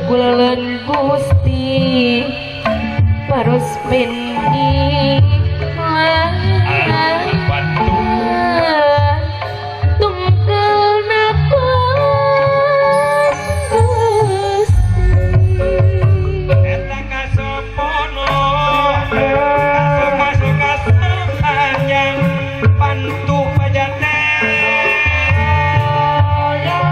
Kulalan Gusti paros pendi tunggal napa Gusti eta kasopono masuk panjang pantu pajate yang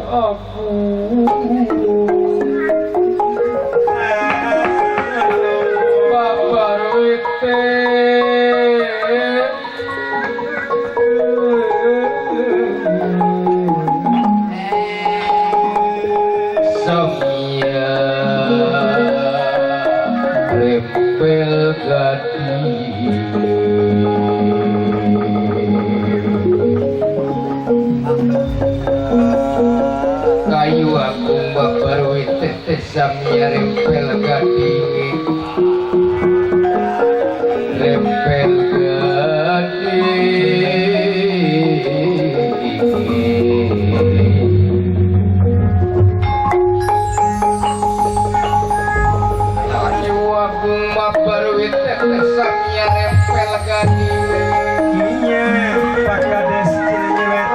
aku babar wite Samia repel kayu aku babar wite samia repel gading repel kayu aku babar wite samia repel gading Iya, Pak Kades cewek.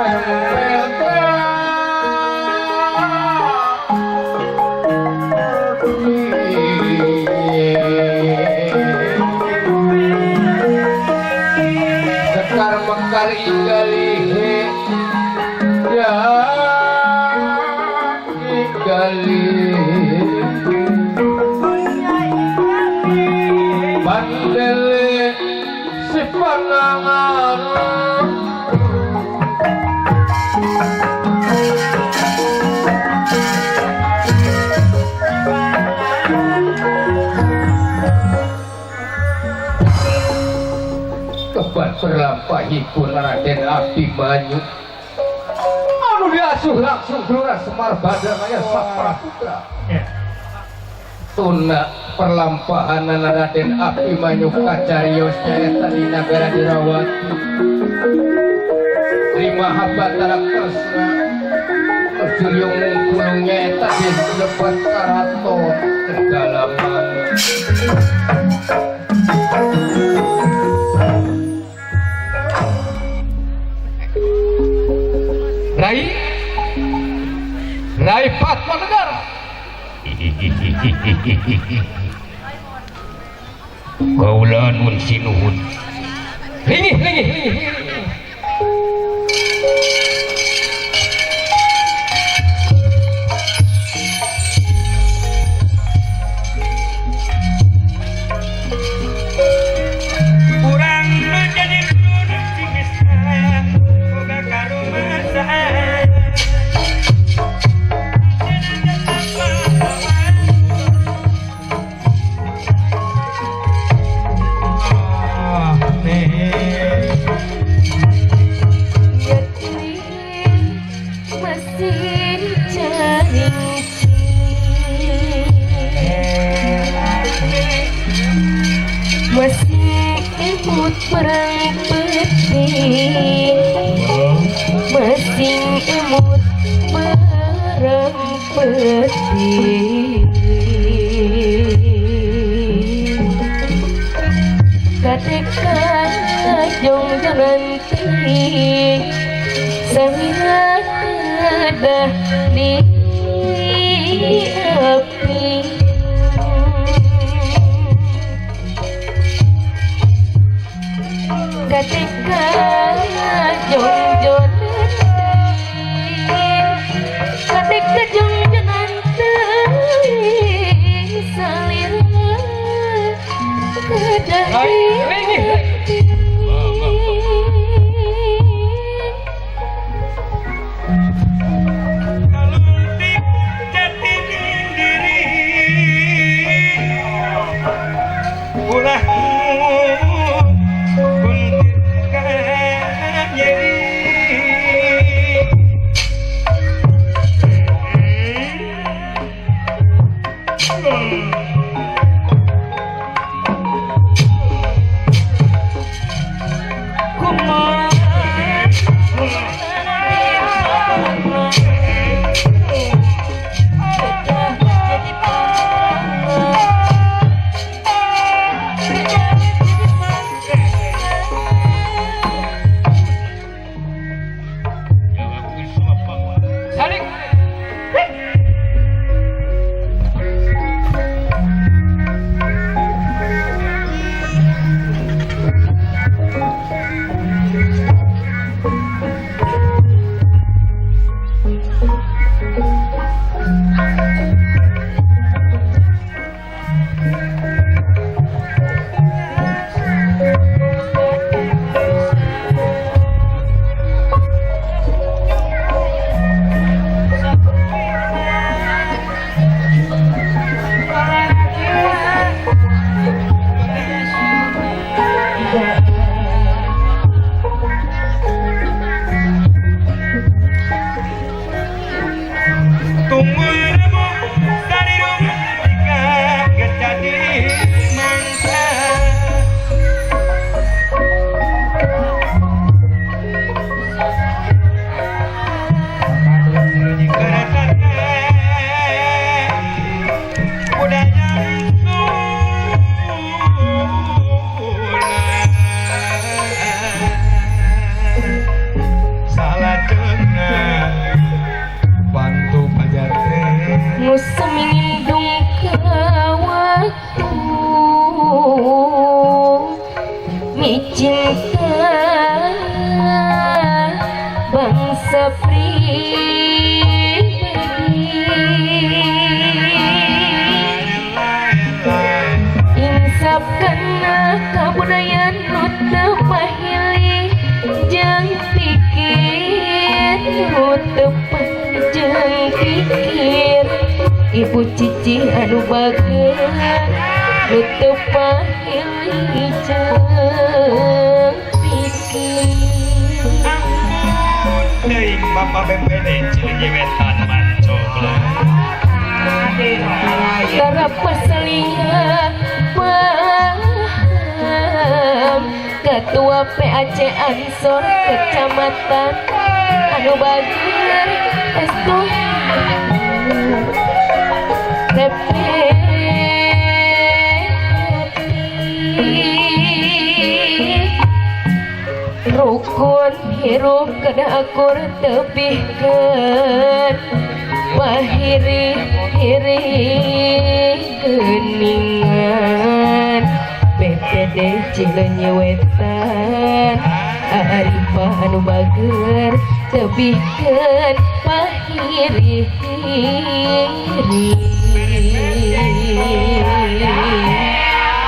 Sekar mekar ingalihe ya ingalihe bandele si panangan kebat berlampahipun Raden Abimanyu anu diasuh langsung Lurah Semar Badranaya Sapraputra tuna perlampahan Raden Abimanyu kacarios nyaeta di nagara Dirawati terima habatara kersna Juryung gunung nyaeta di lebat karaton Tenggalaman Rai Fatma Negara Kaula nun sinuhun. Lingi Kurang lu jadi produk cingista boga karumasa. mesin jaring mesin imut perang peti mesin imut perang peti ketika jong nanti samina ada di api ketika jong ketika jong nanti saling Kaluntik jati diri ulahmu kuntirkan nyeri insap kana kabudayan nu teu pahili jeung pikir nu teu jeung pikir ibu cici anu bageus nu teu pahili jeung pikir teuing Bapak BPD Cileunyewetan Mancoglo tara pasalihan paham ketua PAC Ansor Kecamatan anu bager estu rukun hirup kada akur tebihkeun pahiri-hiri geuningan BPD Cileunyewetan Arifah anu bager tebihkeun pahiri-hiri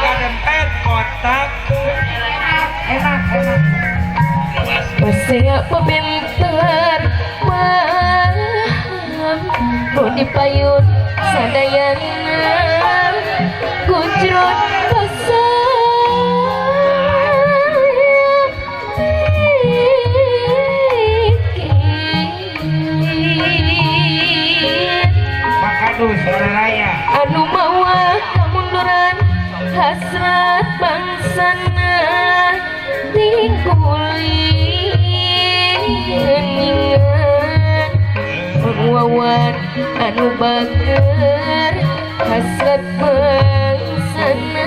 kadempet kotak enak pasea pebenter paham nu dipayun sadayana gujrot anu mawa kamunduran hasrat bangsana dikulingan wawan anu bager hasrat bangsana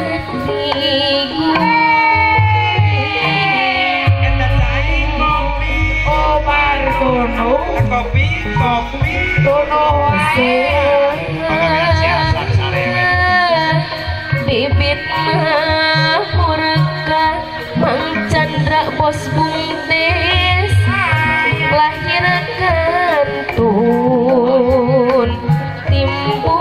eta lain kopi Bardono kopi Dono bibit mah murka Mang Chandra bos bungdes lahir kantun timbugi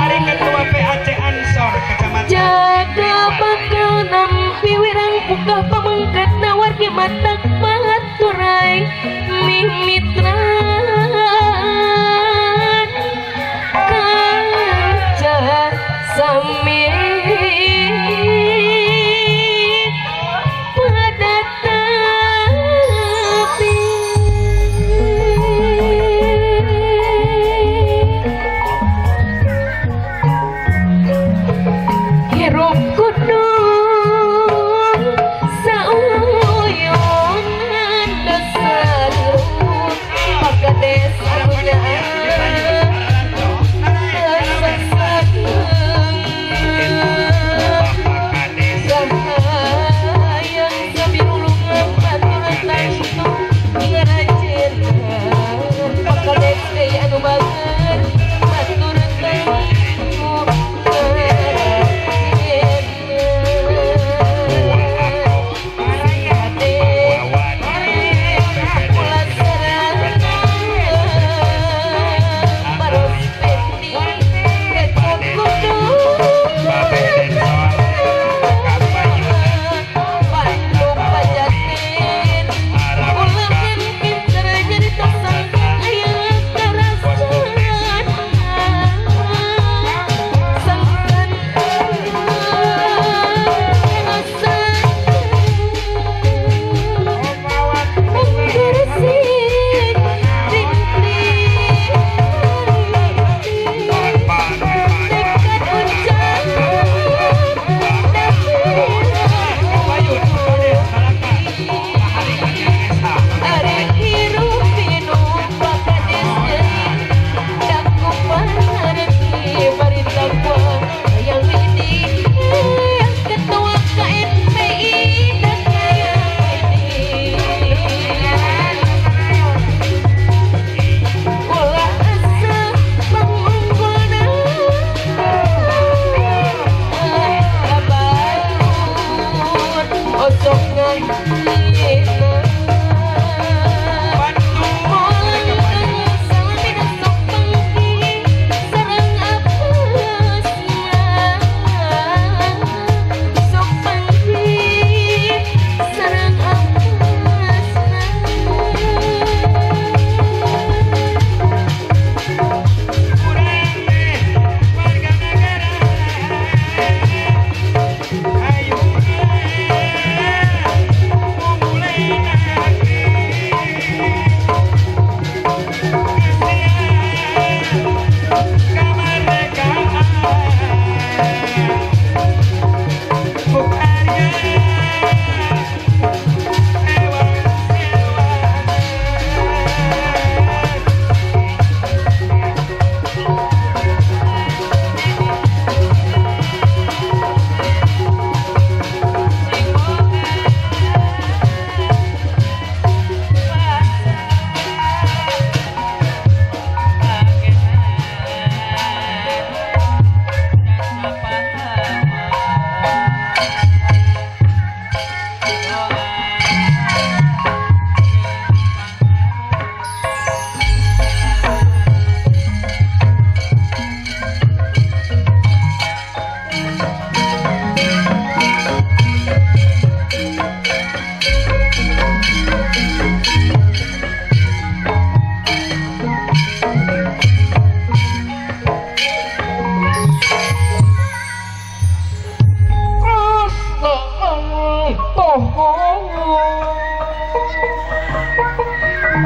hari ketua PAC Ansor Kecamatan jaga bakal nampi wirang pukah pamengkat nawar di matak baturai mimitran kaca samir pada tapi hirup kudu sauyonan dasar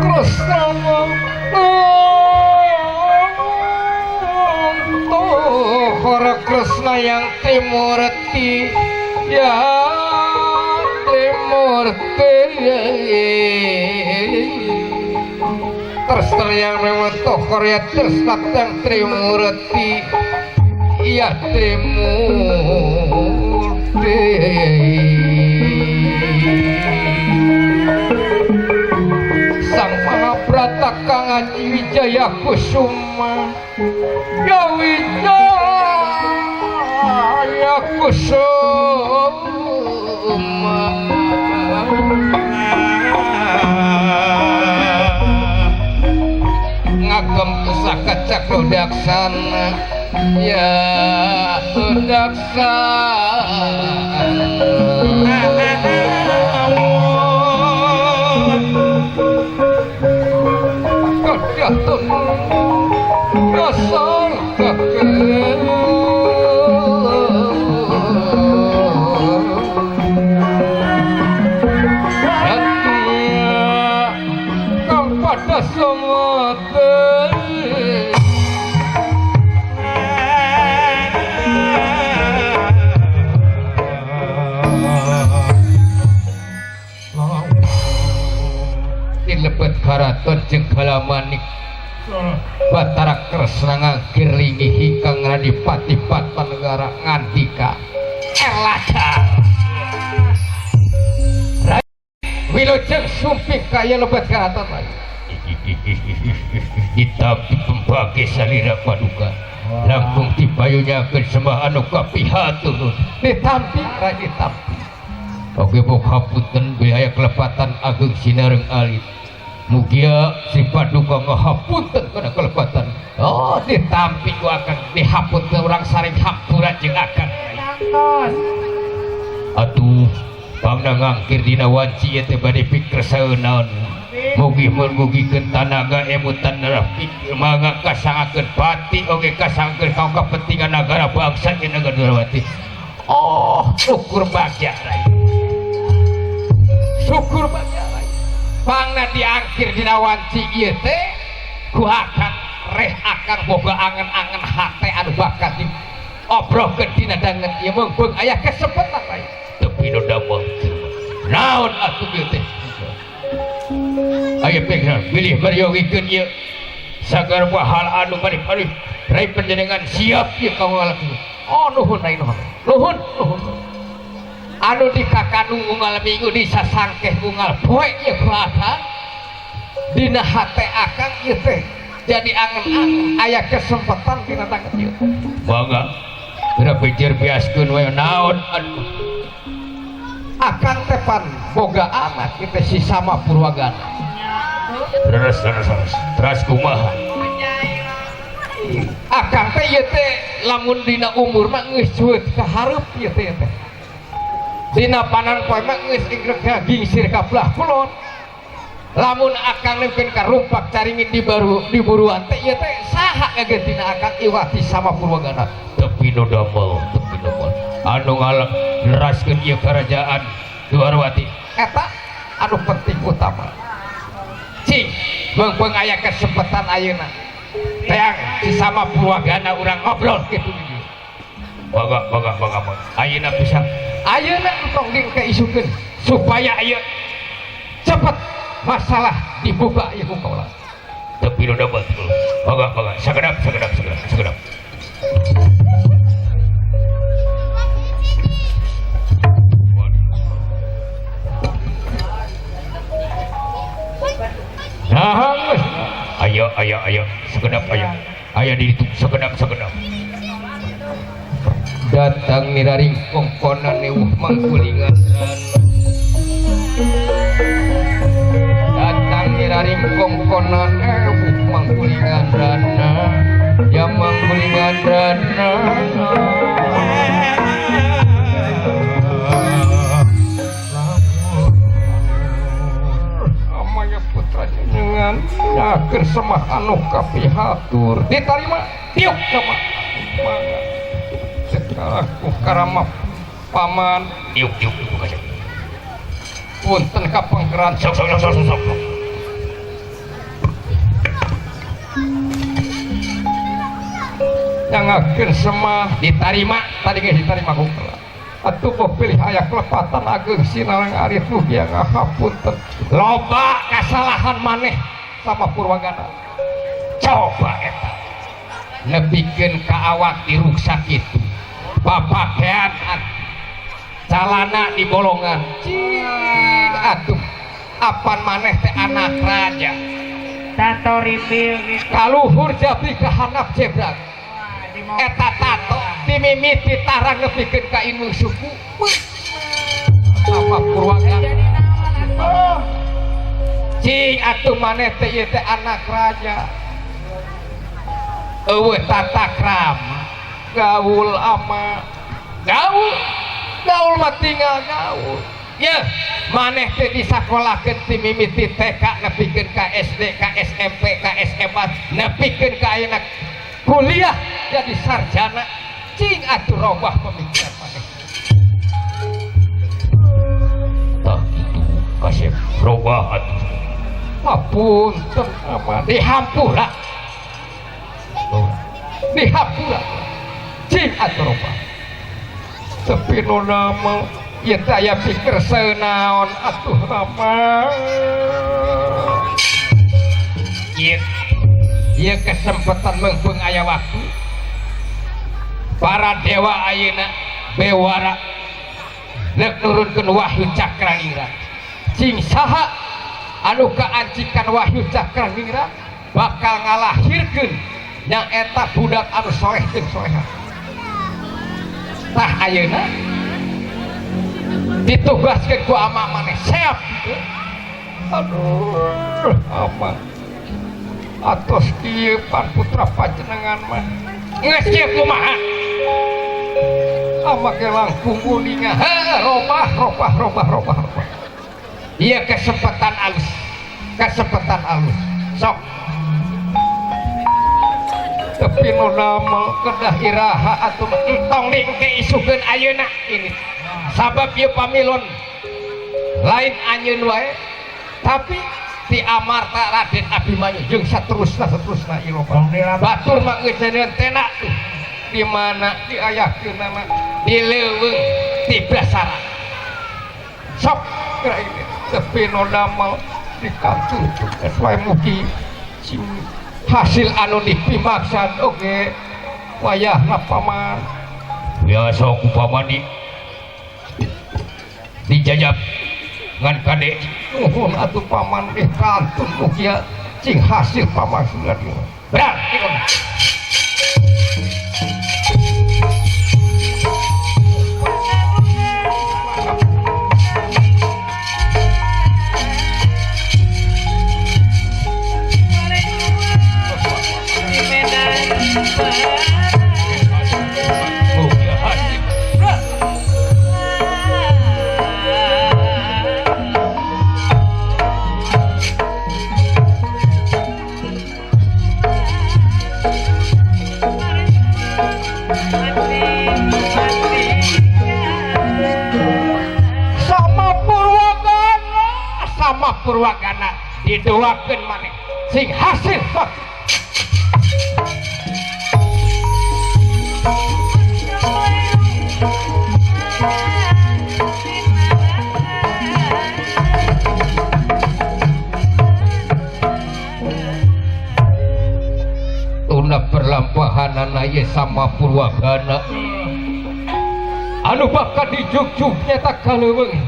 Kresna Hara Kresna yang Trimurti ya Trimurti Tresna yang memeto Korea Tresna yang Trimurti ya Trimurti Sang Mahabrata Kang Aji Wijaya Kusuma ya Wijaya Kusuma ngagem pusaka cakra daksana ya daksana Jatuh dasar kakek Satya kau pada semua dilebet karaton jeung kalamanik Batara Kresna ngagirlingi hikang Radipati Patmanegara ngandika Erlada Wilujeng sumping kaya lebet karaton ditapi pembagi salira paduka langkung dipayunyakeun sembah anu kapihatur ditampi raja ditampi oge bokapunten biaya kelepatan ageng sinareng alit mugia si paduka ngahapunten kana kelepatan oh ditampi ku akan dihapunten urang saring hampura jeung akan atuh pangna ngangkir dina wanci ieu teh bade pikir saeunaon mugi mugikeun tanaga emutan rapi mangga kasangakeun pati oge kasangakeun kaum kepentingan negara bangsa jeung negara Durawati oh syukur bagja rai syukur bagja rai pangna diangkir dina wanci ieu teh ku akang reh akang boga angen-angen hate anu bakat obrohkeun dina danget ieu meungpeung aya kesempatan rai tapi nu damel naon atuh ieu teh aya pengen pilih mariogikeun ieu sagar hal anu bari-bari rai panjenengan siap ieu kaula lakukeun oh nuhun rai nuhun anu dikakanu unggal minggu disasangkeh unggal poe ieu kuasa dina hate akang ieu teh jadi angen-angen aya kesempatan dina tangan ieu bangga geura bejer biaskeun we naon akang teh pan boga anak kita si sama Purwagana terus kumaha akang teh ieu teh lamun dina umur mah geus cueut ka hareup ieu teh dina panan poe mah geus ingreg gingsir ka belah kulon lamun akang nemkeun ka rumpak caringin di buruan teh ieu teh saha ngageuntina akang iwati sama Purwagana tepi nu damel anu ngaleraskeun ieu kerajaan Durawati eta anu penting utama cing beung aya kesempatan ayeuna teang si sama Purwagana urang ngobrol kitu baga ayeuna pisan ayeuna tong dikeisukeun supaya ieu cepet masalah dibuka ieu ku kaula tapi nu dapat baga sagedap nah ayo segenap ayo di itu segenap datang niraring kongkonan newuh mangkulingan datang niraring kongkonan newuh mangkulingan rana yang mangkulingan rana dengan yakin semah anu kapihatur diterima tiuk sama sekarang karama paman tiuk punten ka pangkeran sok nyangakeun semah diterima tadi geus diterima ku kula atuh mau pilih aya kelepatan ageung sinareng ari mugi ngahapunten loba kasalahan maneh sama Purwagana coba eta lebihkeun ka awak diruksak kitu papakean calana di bolongan cing atuh apan maneh teh anak raja tato reveal gitu kaluhur jadi kahanap jebrag eta tato dimimiti tarang nepikeun ka ilmu suku sama Purwagana cing atuh maneh teh ieu teh anak raja eueuh tata krama gaul ama gaul mah tinggal gaul ya maneh teh disakolahkeun ti mimiti TK nepikeun ka SD ka SMP ka SMA nepikeun ka ayeuna kuliah jadi sarjana cing atuh robah pemikiran maneh tah itu kasih robah atuh hapunten ama dihampura dihampura cing atuh robah tapi nu nama ieu teh aya pikir senaon atuh rama ieu kesempatan meungpeung aya waktu para dewa ayeuna bewara neuk nurunkeun wahyu cakraningrat cing saha anu kaancikan wahyu cakraningrat bakal ngalahirkeun nya eta budak anu soleh jeung soleha tah ayeuna ditugaskeun ku ama maneh seap gitu. Aduh ama atos kieu pan putra panjenengan mah geus kieu kumaha ama ge langkung uninga robah ieu kesempatan alus sok tapi nu damel kedah iraha atuh entong dingke isukeun ayeuna ini sabab ieu pamilon lain anjeun wae tapi ti amarta Raden Abimanyu jeung saterusna ieu batur mah geus tena di mana diayahkeunna di leuweung ti Basara sok kira ini tapi nu damel dikantung geus wae mugi hasil anu dipimaksan oge wayahna paman biasa ku paman dijajab ngan kade nuhun atuh paman kantun mugia cing hasil pamasulan ieu berat ikon Purwagana didoakeun maneh sing hasil tuna perlampahanana ieu sama Purwagana anu bakal dijugjug nyata kaleuweung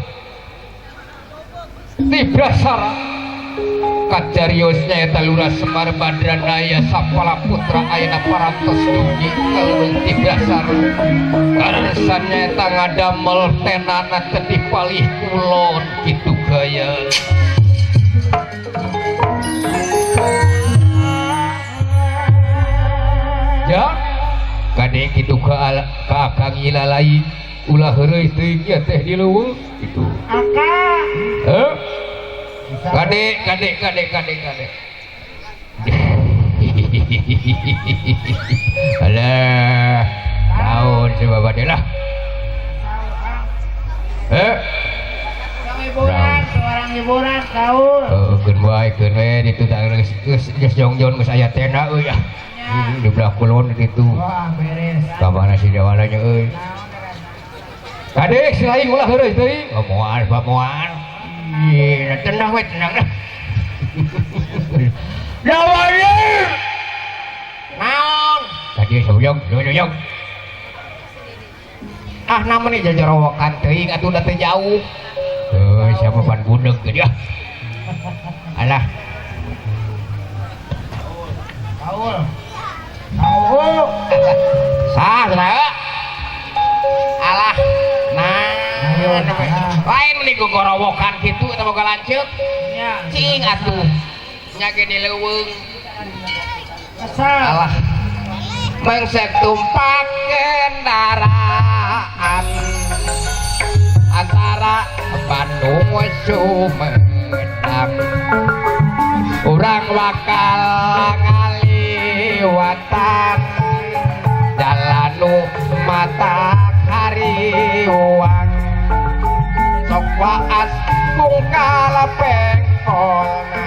di Basara kajariosnya eta Lurah Semar Badranaya Sapala Putra ayeuna parantos dugi kaleuweung ti Basara karesannya eta ngadamel tenana teh dipalih kulon kitu gaya ya kade kitu ka akang ilalai ulah heureui teuing ieu teh di leuweung kitu kade alah tahun coba deh lah yang hiburan seorang hiburan kaul. Keun wae ditu tah geus jongjon geus aya tenda euy ya. Di belah kulon ditu. Wah beres. Ka mana si dewalanya euy. Kadek selain ulah heureuy teuing. Moal Pak moal. Ieu tenang we tenang. Dawanya. Naon? Tadi soyong. Ah namanya jajarowokan teuing atuh da teu jauh. Siapa pan budeg ge dia. Alah. Kaul. Sah saha? Alah. Nah, lain meni gogorowokan kitu eta boga lanceuk. Nya. Cing atuh. Nya ge di leuweung. Asal. Alah. Mengsek tumpak kendaraan antara Bandung Sumedang urang bakal ngaliwatan dalan nu matahariwang sok waas bungkal pengkolna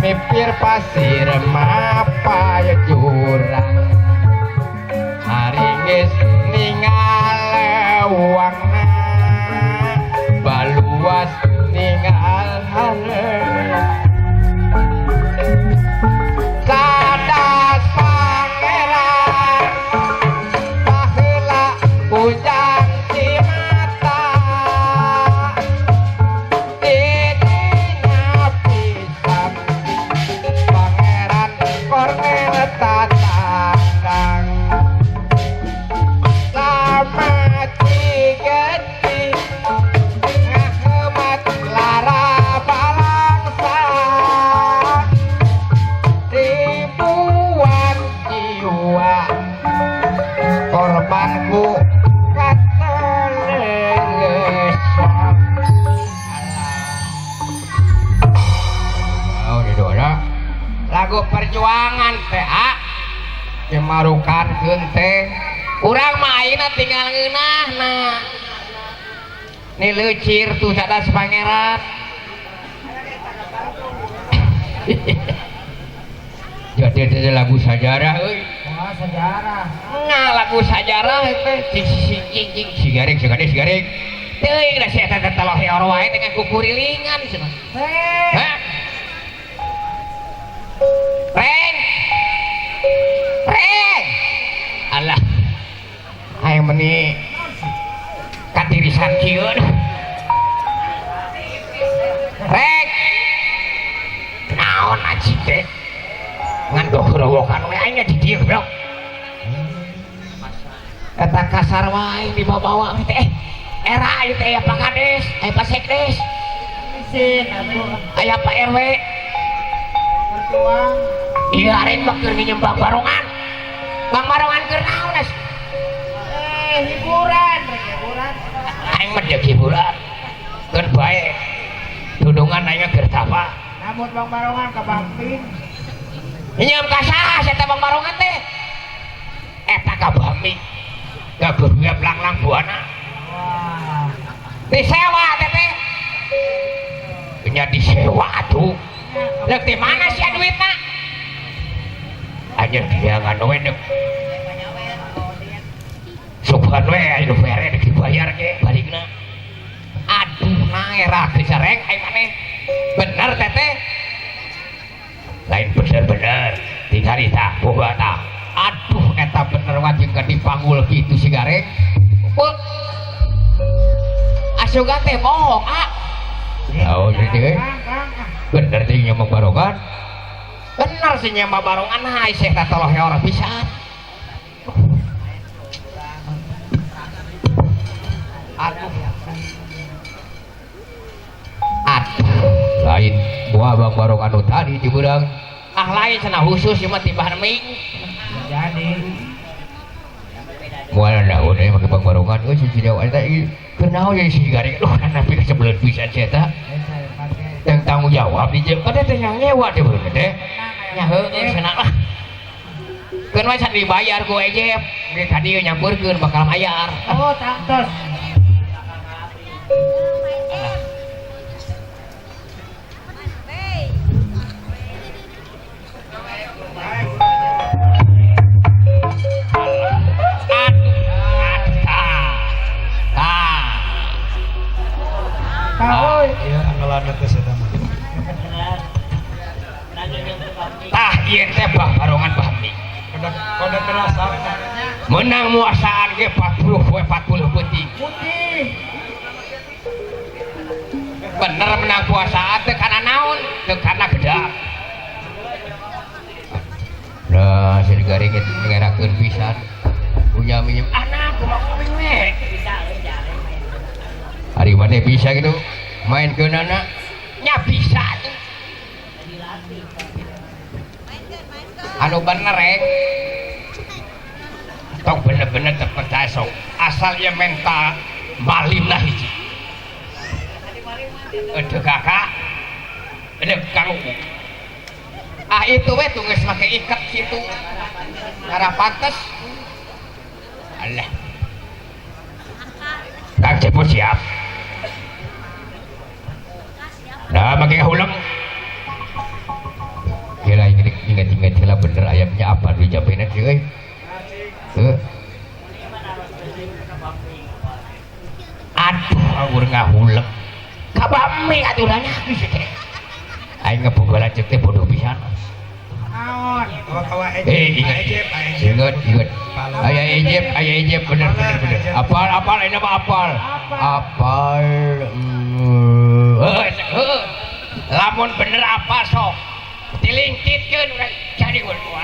mipir pasir mapaya jurang haringis ningal wangna baluas ningal sadas pangeran baheula ujang cimata dina pisan pangeran Kornel tatandang sama cigeti ngahemat lara balangsa ribuan jiwa korbanku katelesan. Oh di doa lagu perjuangan PA dimarukan teh urang main tinggal ngeunah nah ni leucir tuh sadas pangeran. Jadi ada lagu sejarah euy. Wah sejarah. Nah lagu sejarah teh cing sigarek teuing da sia teh taloh heor wae dengan kukurilingan cenah. Hah? Reng. Alah. Aya meni katirisan kieu. Reng. Naon aji teh? Ngan gogorowokan we aing di dieu bro. Eta kasar wae dibawa teh. Era ieu teh Pak Kades, Pak Sekdes. Isin atuh. Aya Pak RW. Perjuang. Iya arek mah keur nyembah barongan. Bang barongan keur naon as? Hiburan. Aing mah deuk hiburan. Keur bae. Dudungan aing keur tapa. Namun Bang Barongan ke Bamping. Nyam ka saha eta Bang barongan teh? Eta ka Bami. Ka beureup langlang buana. Wah. Disewa teh. Nya disewa atuh. Deuk di mana sia duitna? Anjeun dia nganu we deuk. Subhan we anu pere deuk dibayar ge balikna. Aduh nah era kecereng ai maneh. Bener teteh. Lain bener tinggalita boga tah. Aduh eta bener wajib ka dipanggul kitu si gareng. Asuga teh bohong ah. Oh jadi bener teh nya barongan. Bener sih nya barongan hai seh tah toloh heor pisan. Aduh. Lain buah Bang Barongan anu tadi di burang. Ah lain cenah khusus ieu mah tibah ming. Jadi Moal daun we make Bang Barongan euy si Jawa eta ieu kenaon jadi si gareng. Duh nepi ka sebeleut pisan si eta. Yang tanggung jawab di jeung kada teh yang nyewa teh bener teh. Nya heueuh cenah lah. Keun we can dibayar ku ejep. Ge ka dieu nyampeurkeun bakal mayar. oh tangtos. ngelana teh eta mah. Tah ieu teh barongan Bahmi. Kode terasa. Menang muasaan ge 40 we 40 peuting. Putih. Bener menang puasaan teu kana naon, teu kana gedap. Nah, si garing itu ngerakeun pisan. Punya minjem anak kumaha kuping we. Hari mana bisa gitu main ke nana nya bisa anu bener tong bener-bener terpercaya sok asal ya mental malim lah hiji ada kakak ada kang itu we tuh geus make ikat situ cara pantes alah Kang Cepot siap. Nah, pakai ulang. Kira ingat lah bener ayamnya apa di japena sih, Aduh, awur ngahulek. Kabami aturannya bisa teh. Aing ngebogolan cek teh bodoh pisan. Naon? Ingat. Ayah ejep bener. Apal ini mah apal. Lamun bener apa sok dilingkitkeun urang jadi waduh.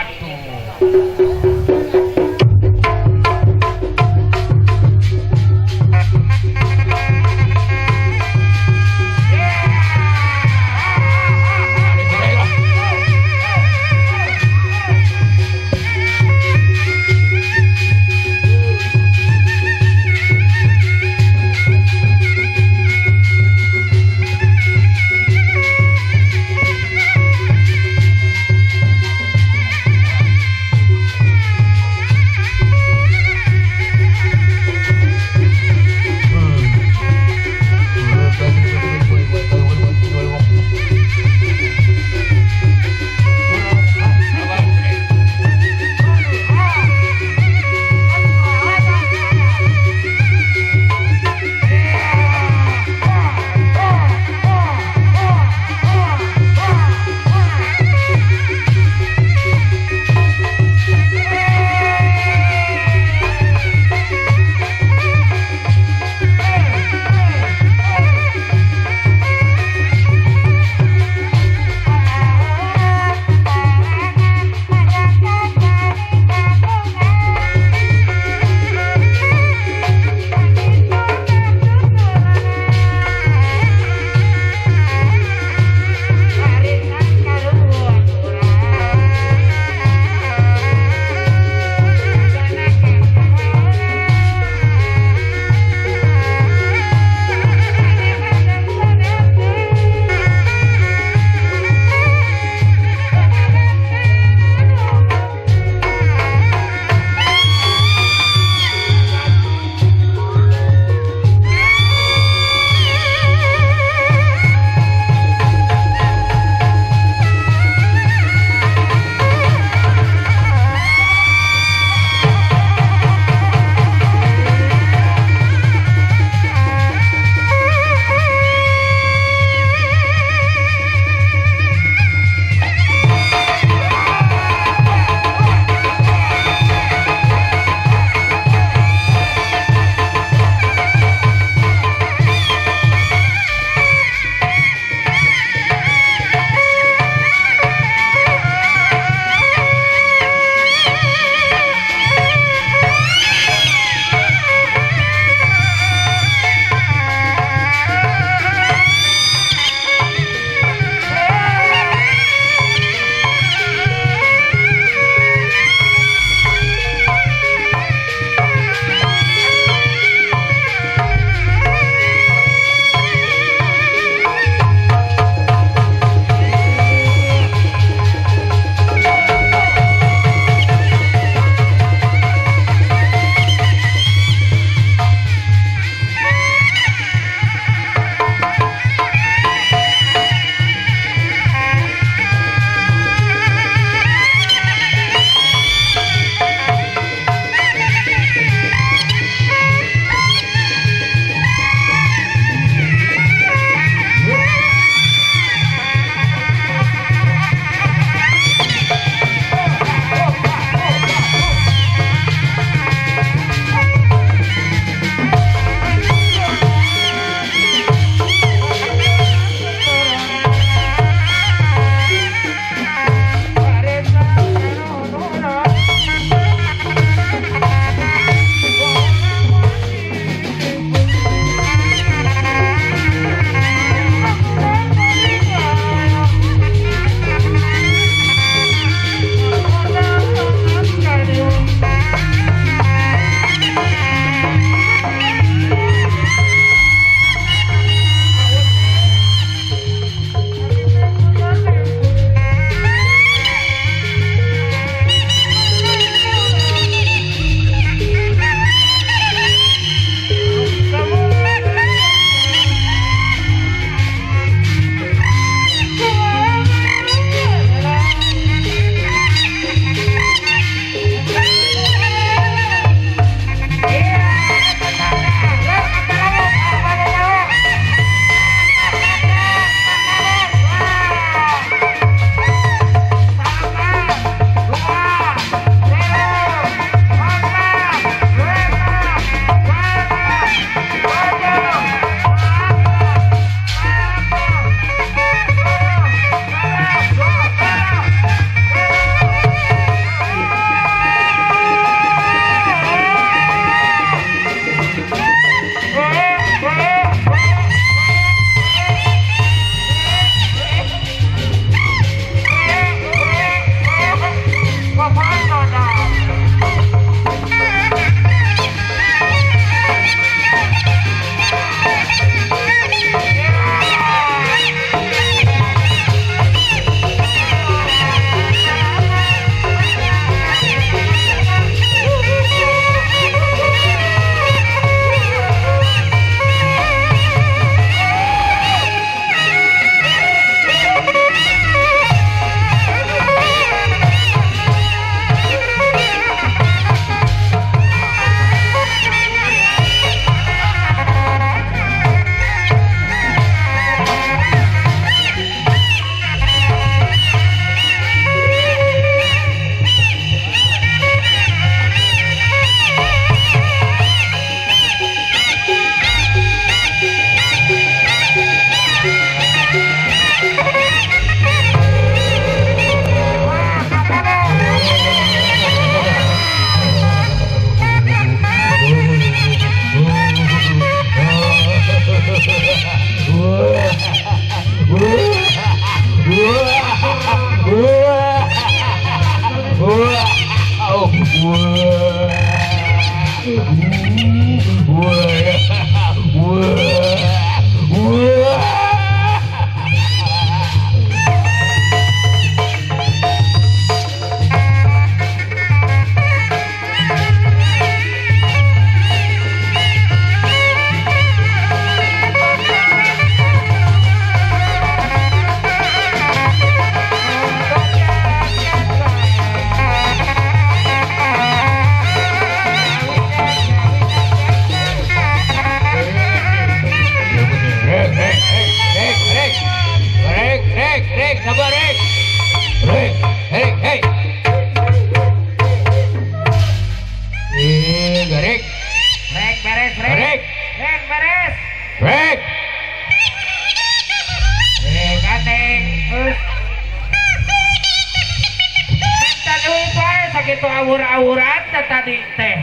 gitu awur-awuran tadi teh.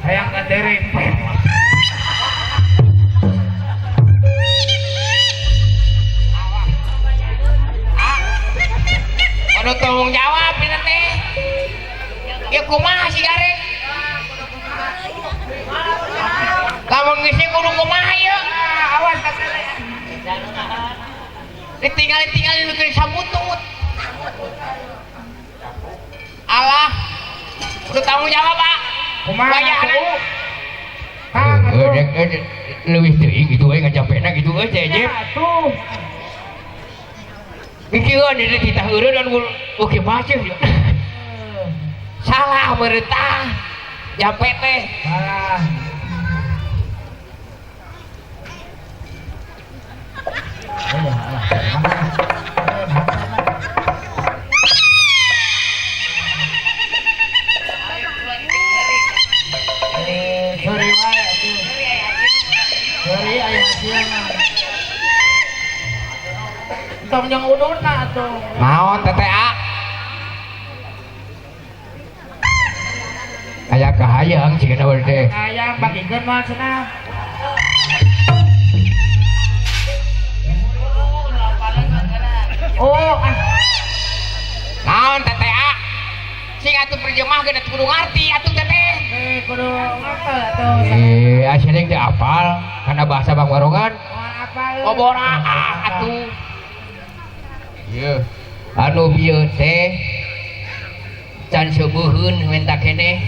Hayang kaderep. Kudu tanggung jawab ini teh. Ya kumaha si Gareng? Lamun geus kudu kumaha ieu? Awas kasele. Ditinggal bikin sabutut. Allah. Kudu tanggung jawab, Pak. Kumaha Bayaran. atuh? Kang atuh. Leuwih teuing gitu we ngajampena gitu we Jejep. Atuh. Mikirkeun deui kita heureun dan oke baca ya. Salah meureuh jampe teh. Salah. Sorry wae atuh. Sorry aya hasilna. Tong yang uduna atuh. Naon TTA? Aya kahayang cigana we teh. Ayam bagikeun mah cenah. Oh, Naon TTA? Sing atuh perjemah geus kudu ngarti atuh teteh. kudu ngapal atuh. Aslinya teh apal karena bahasa Bang Warongan. Apal. Obora atuh. Ieu anu bieu teh can seubeheun menta keneh.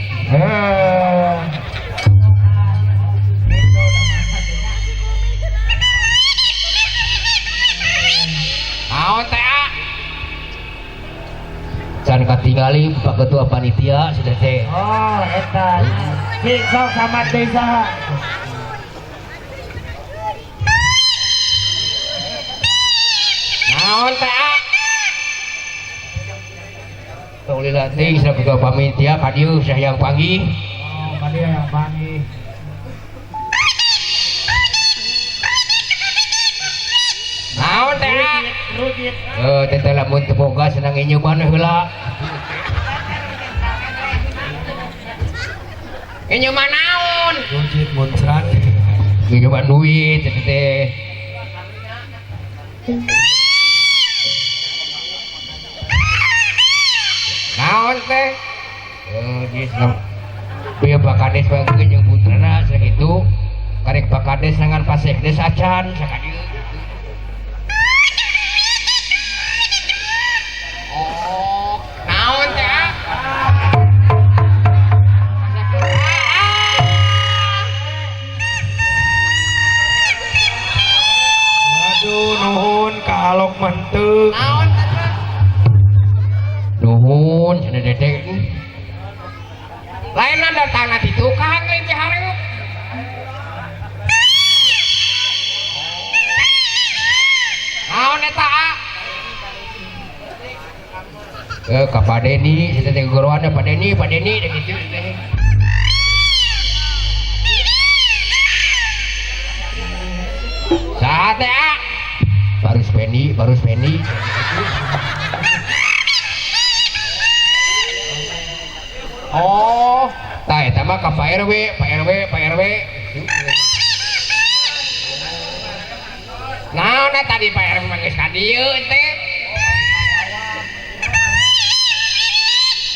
Naon teh? Can katingali Pak Ketua Panitia sudah teh. Oh, eta. Si sok sama desa. Naon teh? Tong lila teh sa Ketua Panitia ka dieu sayang panggih. Oh, kadi yang panggil. Naon teh? Rujit. Teteh lamun teu boga senang nyoban heula. Nyoban naon? Rujit muncrat. Nyoban duit teteh. Naon teh? Geus bieu Pak Kades bangkeun jeung putrana sakitu. Karek Pak Kades nangan Pasekdes acan sakadieu. Oh, naon teh? Aduh, nuhun kalok mantep. Naon teh? Nuhun cenah dedek. Lain datangna di tukang lain teh hareup. Naon eta? Ka Pak Deni, kita teh gorowan Pak Deni da kitu teh. Saha teh? Baru Speni. Oh, tah eta mah ka Pak RW. Naon eta di Pak RW mah geus ka dieu teh?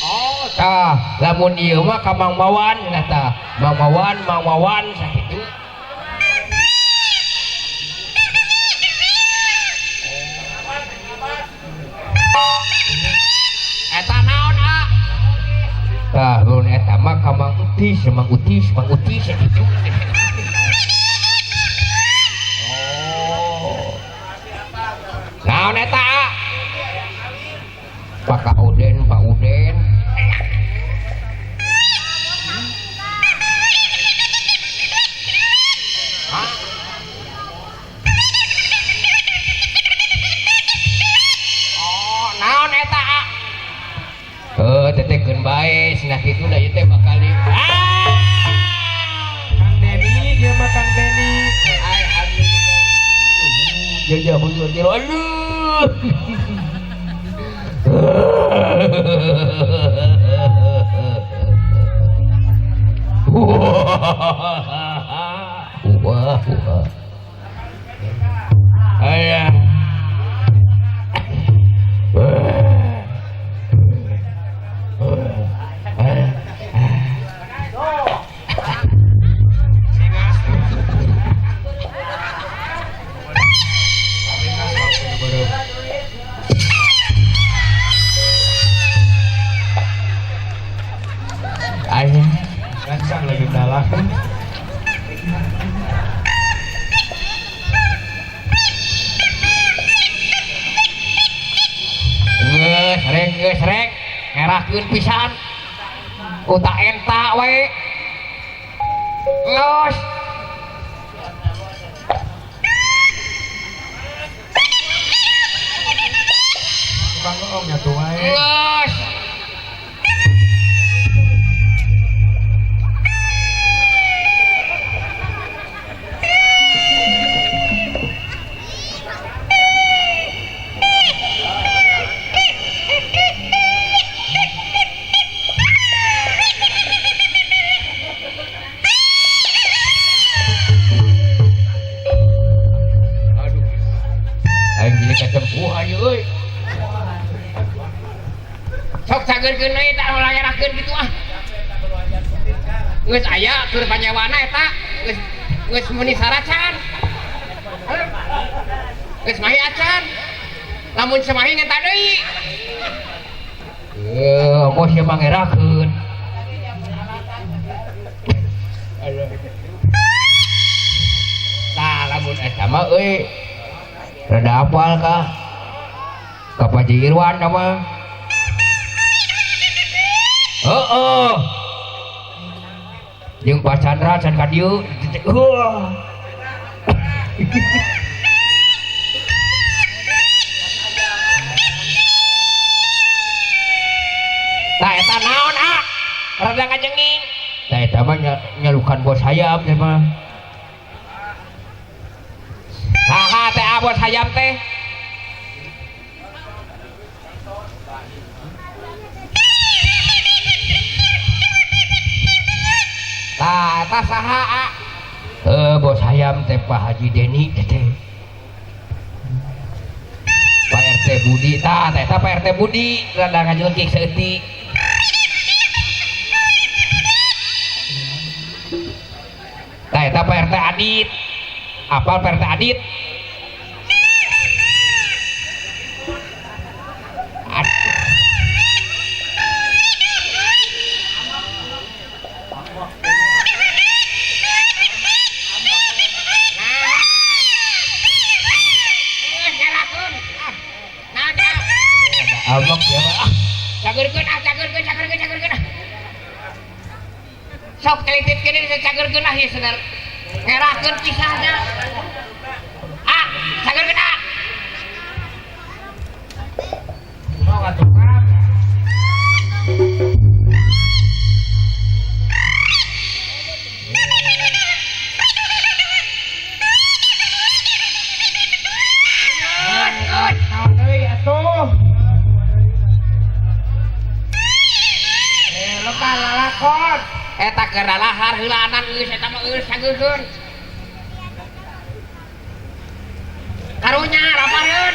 Oh, tah, lamun ieu mah ka Mang Mawan cenah tah. Mang Mawan sakitu. Eta naon, ah? Tah, mun eta mah ka Mang Utis sakitu. Oh. Naon eta, ah? Pak Uden. Oh, naon eta? Tetekeun bae cenah kitu da ieu teh bakal di. Kang Deni, Kang Deni. Alhamdulillah. Jajah hujur. Aduh. Wah. Ayah. Ayah. Rancang lagi dalam. Geus rek, ngerahkeun pisan. Utak enta we. Geus. Bang Om ya tuh wae. Geus. Aing jadi kacempuh aja euy. Sok cageurkeun deui tah layarakeun kitu ah. Geus aya keur panyewana eta, geus meuni saracan. Geus mahi acan. Lamun semahi ngenta deui. Bos ye mangerakeun. Tah lamun eta mah euy rada apal kah? Ka Paji Irwan nama. Heeh. Jeung Pak Chandra can ka dieu. Tah eta naon ah? Rada ngajenging. Tah eta mah nyalukan bos hayam teh mah. Saha teh bos hayam teh? Tah eta saha ah? Bos hayam teh Pak Haji Deni teh. Pak RT Budi tah eta Pak RT Budi rada ngajelkik saeutik. Tah eta Pak RT Adit. Apal Pak RT Adit? Abang ya Pak. Cageurkeun ah. Sok telititkeun ieu cageurkeun ah ieu saudara. Ngerahkeun pisahnya. Ah, cageurkeun ah. Mau atuh Pak. Lalakon eta keur lahar heulaanan geus eta mah geus sageurkeun karunya rapareun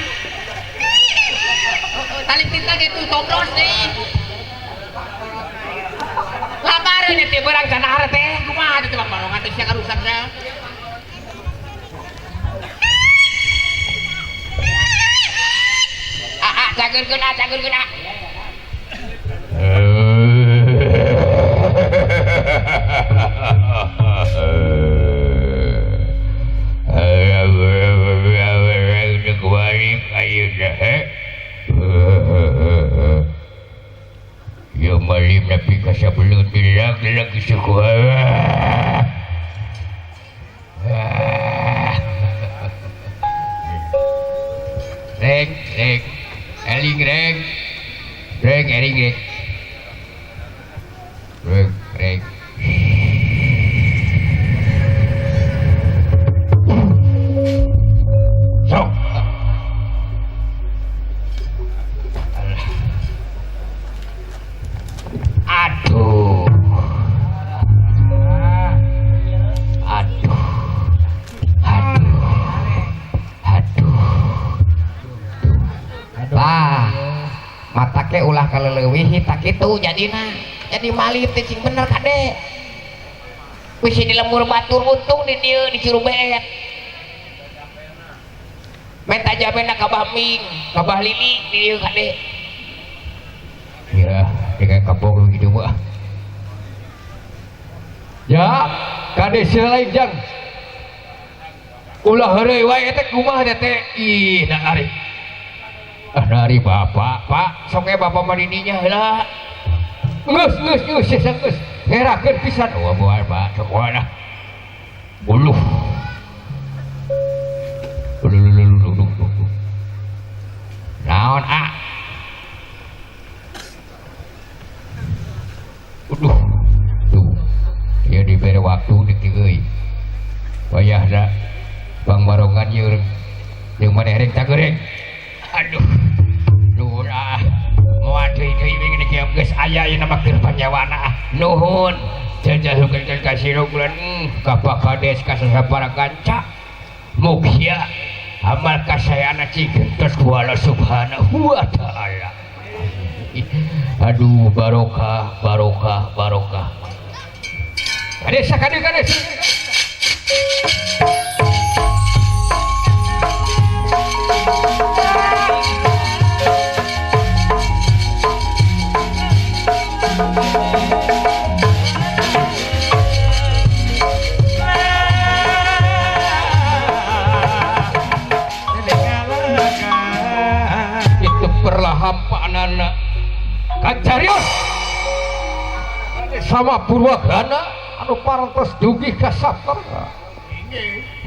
tali tinta gitu tobros deui lapareun teh beurang canahar teh kumaha teh Bang Barongan teh sia karusan teh cageurkeun ah ya malim tapi kasih belum lagi sekolah reng eling reng sok make ulah kaleuwih tak kitu jadina jadi malih teh cing bener kade bisi di lembur batur untung di dieu disuruh beet menta jabena kabah ming kabah lili di dieu kade ya kayak kapok gitu mah ya kade selain jang ulah heureuy wae teh kumaha teh ih da ari dari bapak pak sok bapak mandinya heula geus geus herakeun pisan wah buar pak sok wae uluh naon uduh tuh ya diberi waktu detik euy wayahna Bang Barongan yeureuh jeung maneh cagereng aduh lurah moal deui ini kieu geus aya ieu nama keur panyawana nuhun jajahukeun ka sirogulan ka Pak Kades ka sasapara kanca mugia amal kasayana cigentos ku Allah Subhanahu wa taala aduh barokah kades hampanana kacarios sama Purwagana anu parantos dugi ka sapara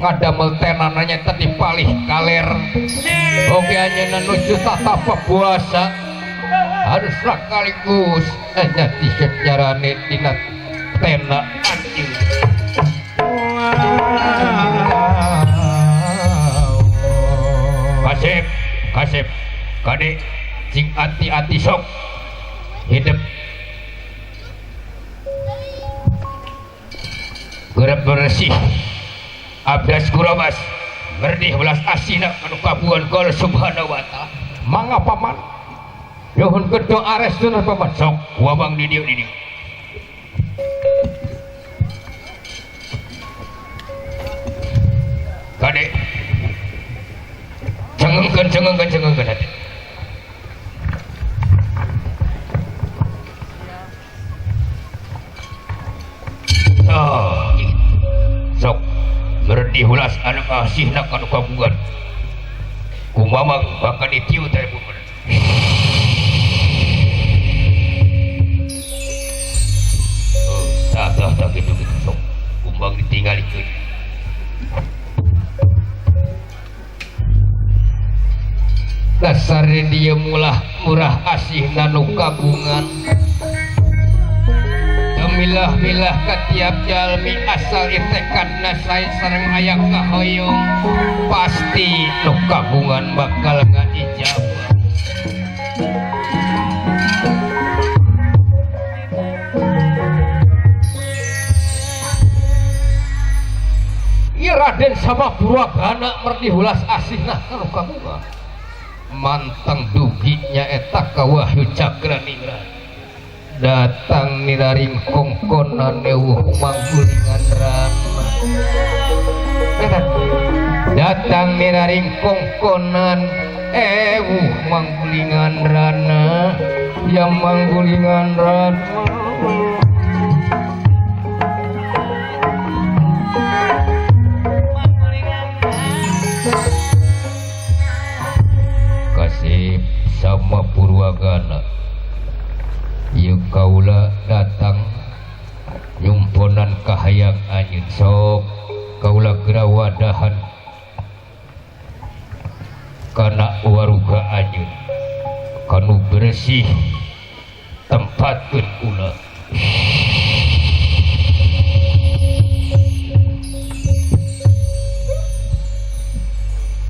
ngadamel tenananya tadi palih kaler oge anjeunna nuju tata puasa harus sekaligus nyati sejarane dina tena anjing kasep kade cing hati-hati sok hidup gerep bersih abdas kurabas berdih belas asina anu kabuan kol subhanahu wa ta'ala mangga paman nuhun kedo arestuna paman sok wabang di dieu kade cengengkeun hati sok berdi hulas anak asihna kanu kabuan kumamang bakal ditiu teh bukan tak gitu sok kumbang ditinggalikeun dasar dia murah asihna nu kagungan milah-milah ketiap jalmi asal itekadna sae sareng aya kahoyong pasti nu kagungan bakal ngaijabah ieu Raden sama Purwagana merdi hulas asihna kanu kagungan mantang duginya eta ka Wahyu Cakraningrat datang niraring kongkonan eueuh manggulingan rana datang niraring kongkonan eueuh manggulingan rana yang manggulingan rana kasih sama Purwagana ieu kaula datang nyumponan kahayang anjeun sok kaula geura wadahan kana waruga anjeun kanu bersih tempatkeun ulah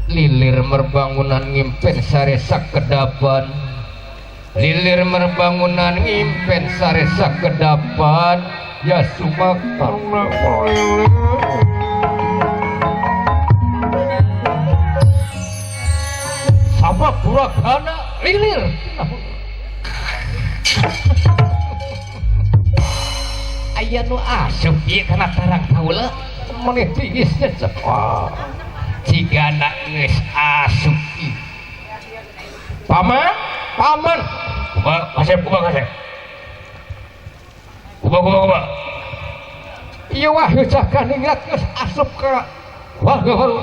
lilir merbangunan ngimpen sare sakedapan lilir merbangunan ngimpen sare sakedapan ya sumakarna sama Purwagana lilir aya nu asup ieu kana tarang kaula meneh tiisna sekolah jika anak geus asup ieu paman kasep kuba ieu wahyu caka ningrat geus asup ka warga baru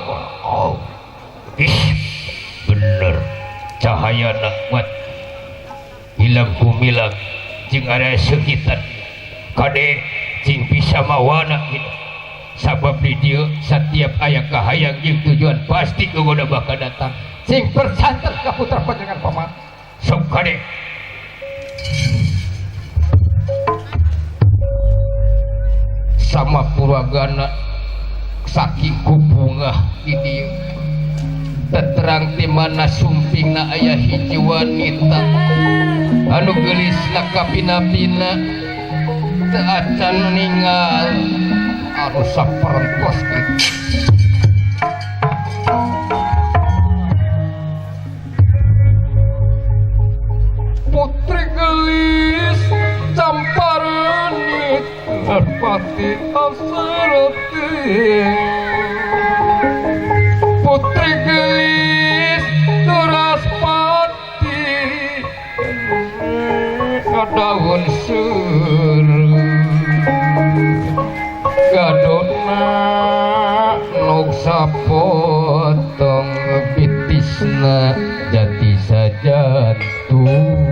oh bener cahayana kuat hilang kumilang jeung area sekitar kade cing bisa mawana gitu sabab di dieu setiap aya kahayang jeung tujuan pasti gogoda bakal datang cing bersantet ka putra panjenengan paman sok kade sama purwagana saking kubungah di dieu terang di mana sumpingna aya hiji wanita anu geulis lakapina-pina teu acan ningal anu saperentos kitu putri gelis camparanit nerpati asarati putri gelis Duraspati kadaun seureuh gadona nog sapotong bitisna jati sajantung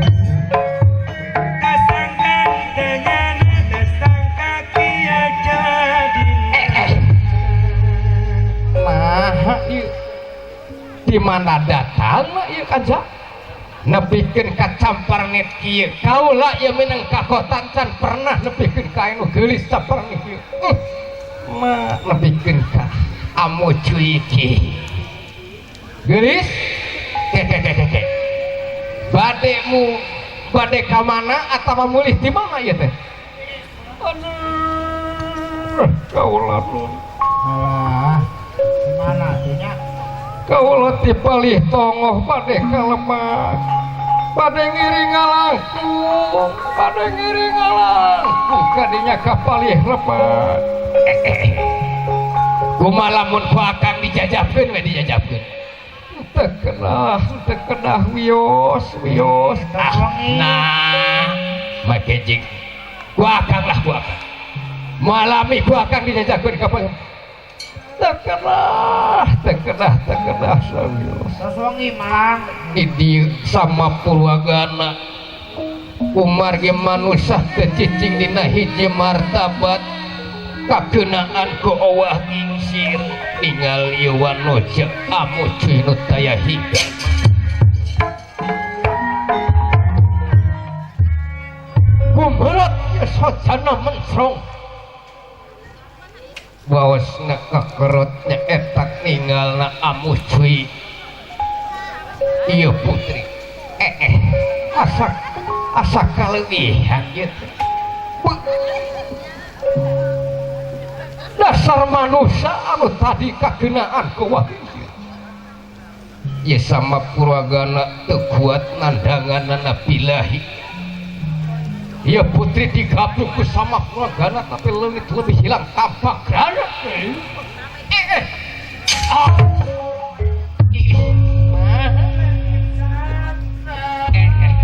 di mana datang ieu kaja nepikeun ka camparnet kieu kaula ieu minang kakotan can pernah nepikeun ka anu geulis camparnet kieu mah nepikeun ka amu cuy ki geulis ke bade ka mana atawa mulih di mana ieu teh aduh kaula nun alah mana atunya kaula ti palih tongoh bade kalemah bade ngiring ngalangkung kadinya kapalih lemah kumaha lamun ku akang dijajabkeun we dijajabkeun teu kenah wios nah make jing ku akang malami ku akang dijajabkeun ka palih tekenah sosongi malang di sama purwagana kumargi manusia kecicing dina hiji martabat kakenaan ku owah gingsir tinggal iwan noja amu cuy nu taya higa kumerat socana mensrong bawasna kakerotnya etak ninggalna amu cuy iya putri asa kalebihan gitu dasar manusia anu tadi kagenaan ku wahyu ya sama purwagana teu kuat nandanganana bilahi ya putri digabung ku sama purwagana tapi leungit lebih hilang tampak grana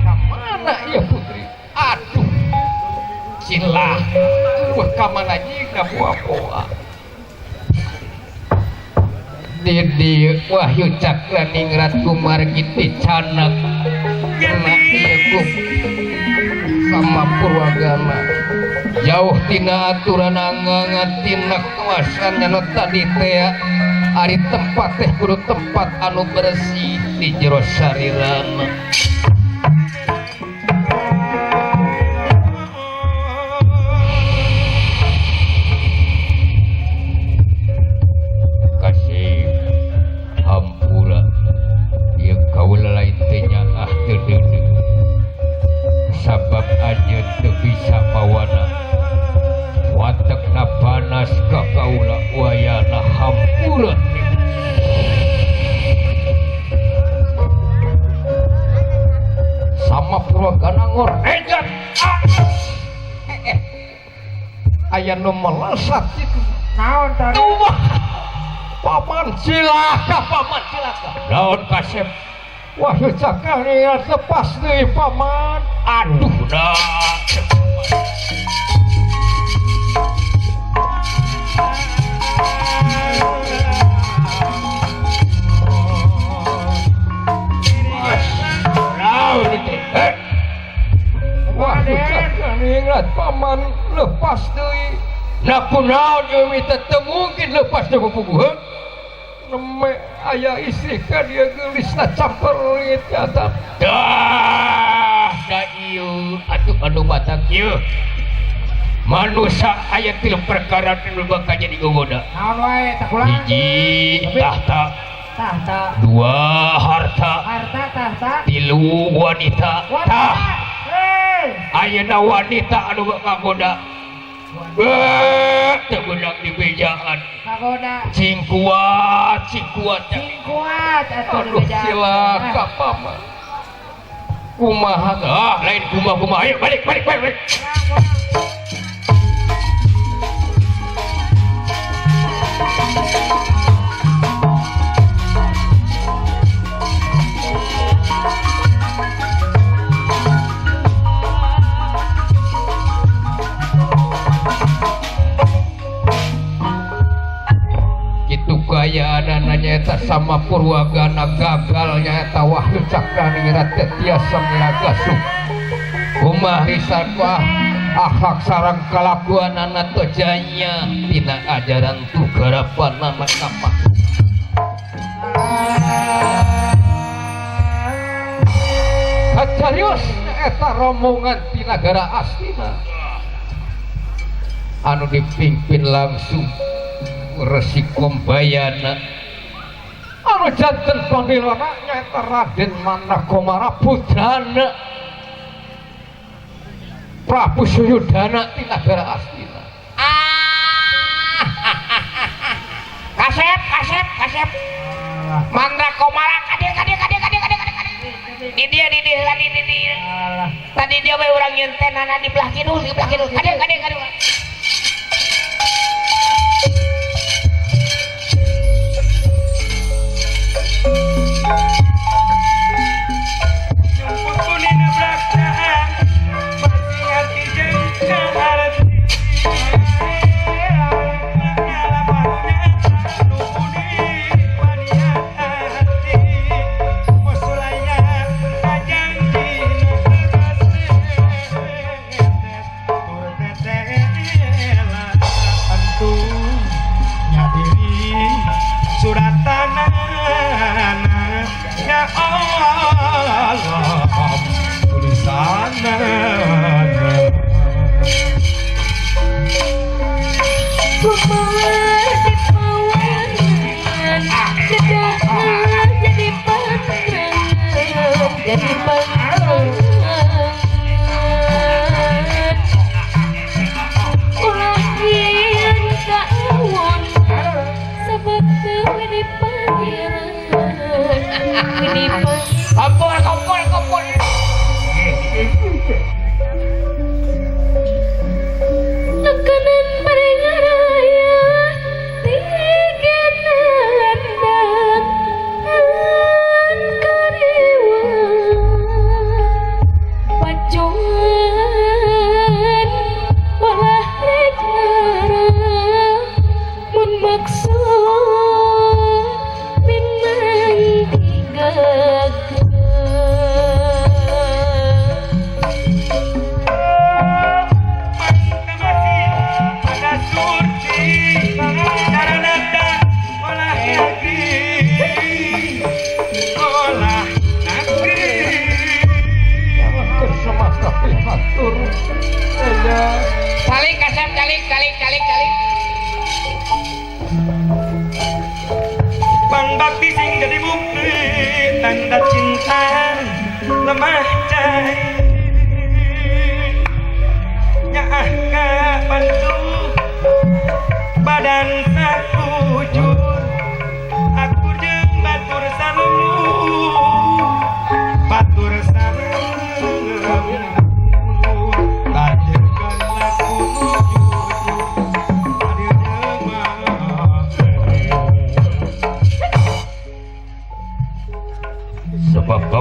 kamana ya putri aduh silah kamana jika buah-buah di wahyu cakra ningrat kumargi ticanak kena ieu sama purwagana jauh tina aturan angangan tina kuasanya nu tadi teh ari tempat teh kudu tempat anu bersih di jero sarirana kasih hampura ieu kaula lain teh nyaah teu deudeu sabab aja teu bisa mawana watekna panas ka kaula wayana hampura aya nu melesat itu naon tadi tuh paman cilaka naon Kasep wahyu cakar lepas deui paman aduh dah wah cakar ingat paman lepas deui nah kunaon deui teh mungkin lepas deui pupuh neme aya istri ka dia geulisna camperit nyata dah ieu atuh anu batak ieu manusia aya tilu perkara anu bakal jadi gogoda naon wae tak ulang hiji tahta dua harta tilu wanita tah ayeuna wanita anu kagoda teu beunang di bejaan cingkuat atuh aduh silaka paman kumaha lain kumaha ayo balik kayaan nyaeta sama Purwagana gagal nyaeta Wahyu Cakraningrat tiasa miragasuh kumaha risakwa akhlak sareng kalakuanana tojanya tina ajaran tugarapanana kapah kacarios eta rombongan ti nagara Astina anu dipimpin langsung Resi Kombayana anu janten pamilana nyaeta Raden Manakomara putrana Prabu Suyudana ti nagara Astina Kasep Manakomara kade di dia tadi dia we urang nyentenana di belah kidul kade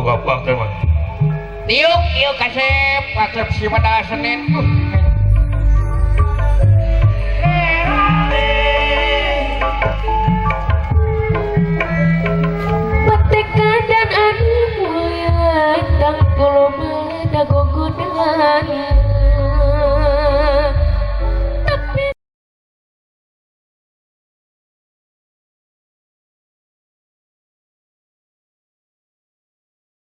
Bapak teh mah. Tiuk kasep si pada Senin